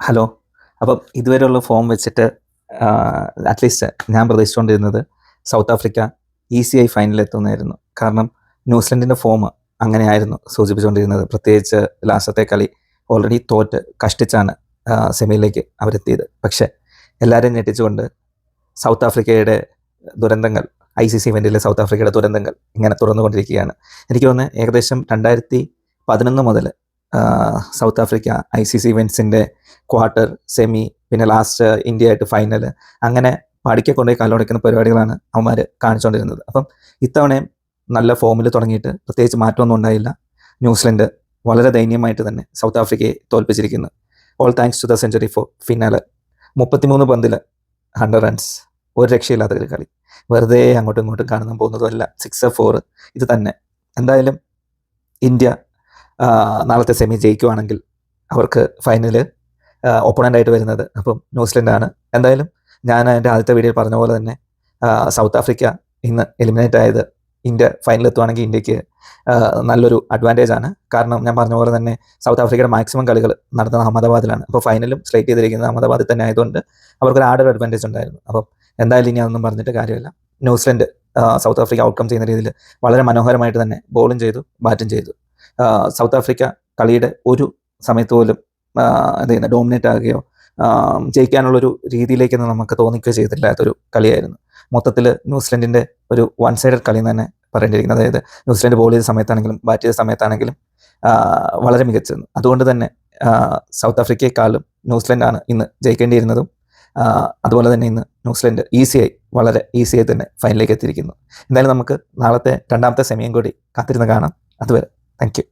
Hello. അപ്പം ഇതുവരെയുള്ള form വെച്ചിട്ട് അറ്റ്ലീസ്റ്റ് ഞാൻ പ്രതീക്ഷിച്ചുകൊണ്ടിരുന്നത് സൗത്ത് ആഫ്രിക്ക ഈസിയായി ഫൈനലിലെത്തുന്നതായിരുന്നു. കാരണം ന്യൂസിലൻഡിൻ്റെ ഫോം അങ്ങനെയായിരുന്നു സൂചിപ്പിച്ചുകൊണ്ടിരുന്നത്. പ്രത്യേകിച്ച് ലാസ്റ്റത്തെ കളി ഓൾറെഡി തോറ്റ് കഷ്ടിച്ചാണ് സെമിയിലേക്ക് അവരെത്തിയത്. പക്ഷേ എല്ലാവരെയും ഞെട്ടിച്ചുകൊണ്ട് സൗത്ത് ആഫ്രിക്കയുടെ ദുരന്തങ്ങൾ, ICC ഇവൻറ്റിലെ സൗത്ത് ആഫ്രിക്കയുടെ ദുരന്തങ്ങൾ ഇങ്ങനെ തുറന്നുകൊണ്ടിരിക്കുകയാണ്. എനിക്ക് തോന്നുന്നത് ഏകദേശം 2011 മുതൽ സൗത്ത് ആഫ്രിക്ക ICC ഇവൻറ്റ്സിൻ്റെ ക്വാർട്ടർ, സെമി, പിന്നെ ലാസ്റ്റ് ഇന്ത്യയായിട്ട് ഫൈനൽ, അങ്ങനെ പടിക്കെ കൊണ്ടുപോയി കല്ലുടയ്ക്കുന്ന പരിപാടികളാണ് അവന്മാർ കാണിച്ചുകൊണ്ടിരുന്നത്. അപ്പം ഇത്തവണയും നല്ല ഫോമിൽ തുടങ്ങിയിട്ട് പ്രത്യേകിച്ച് മാറ്റമൊന്നും ഉണ്ടായില്ല. ന്യൂസിലൻഡ് വളരെ ദയനീയമായിട്ട് തന്നെ സൗത്ത് ആഫ്രിക്കയെ തോൽപ്പിച്ചിരിക്കുന്നു. All thanks to the century for Finn Allen. 33 പന്തിൽ 100 റൺസ്, ഒരു രക്ഷയില്ലാത്ത ഒരു കളി. വെറുതെ അങ്ങോട്ടും ഇങ്ങോട്ടും കാണുന്ന പോകുന്നതുമല്ല, 6, 4 ഇത് തന്നെ. എന്തായാലും ഇന്ത്യ നാളത്തെ സെമി ജയിക്കുവാണെങ്കിൽ അവർക്ക് ഫൈനൽ ഒപ്പണൻ്റായിട്ട് വരുന്നത് അപ്പം ന്യൂസിലൻഡാണ്. എന്തായാലും ഞാൻ എൻ്റെ ആദ്യത്തെ വീഡിയോയിൽ പറഞ്ഞ പോലെ തന്നെ സൗത്ത് ആഫ്രിക്ക ഇന്ന് എലിമിനേറ്റ് ആയത് ഇന്ത്യ ഫൈനലെത്തുവാണെങ്കിൽ ഇന്ത്യക്ക് നല്ലൊരു അഡ്വാൻറ്റേജാണ്. കാരണം ഞാൻ പറഞ്ഞ പോലെ തന്നെ സൗത്ത് ആഫ്രിക്കയുടെ മാക്സിമം കളികൾ നടന്നത് അഹമ്മദാബാദിലാണ്. അപ്പോൾ ഫൈനലും സ്ലൈറ്റ് ചെയ്തിരിക്കുന്നത് അഹമ്മദാബാദിൽ തന്നെ ആയതുകൊണ്ട് അവർക്കൊരു ആഡർ അഡ്വാൻറ്റേജ് ഉണ്ടായിരുന്നു. അപ്പം എന്തായാലും ഇനി അതൊന്നും പറഞ്ഞിട്ട് കാര്യമില്ല. ന്യൂസിലൻഡ് സൗത്ത് ആഫ്രിക്ക ഔട്ട്കം ചെയ്യുന്ന രീതിയിൽ വളരെ മനോഹരമായിട്ട് തന്നെ ബോളും ചെയ്തു, ബാറ്റും ചെയ്തു. സൗത്ത് ആഫ്രിക്ക കളിയുടെ ഒരു സമയത്ത് പോലും ഡോമിനേറ്റ് ആകുകയോ ജയിക്കാനുള്ളൊരു രീതിയിലേക്കൊന്നും നമുക്ക് തോന്നിക്കുകയോ ചെയ്തില്ലാത്തൊരു കളിയായിരുന്നു. മൊത്തത്തിൽ ന്യൂസിലൻഡിൻ്റെ ഒരു വൺ സൈഡഡ് കളി എന്ന് തന്നെ പറയേണ്ടിയിരിക്കുന്നത്. അതായത് ന്യൂസിലൻഡ് ബോൾ ചെയ്ത സമയത്താണെങ്കിലും ബാറ്റ് ചെയ്ത സമയത്താണെങ്കിലും വളരെ മികച്ചിരുന്നു. അതുകൊണ്ട് തന്നെ സൗത്ത് ആഫ്രിക്കയെക്കാളും ന്യൂസിലൻഡാണ് ഇന്ന് ജയിക്കേണ്ടിയിരുന്നതും. അതുപോലെ തന്നെ ഇന്ന് ന്യൂസിലൻഡ് വളരെ ഈസിയായി തന്നെ ഫൈനലിലേക്ക് എത്തിയിരിക്കുന്നു. എന്തായാലും നമുക്ക് നാളത്തെ രണ്ടാമത്തെ സെമിയും കൂടി കാത്തിരുന്ന് കാണാം. അതുവരെ താങ്ക് യു.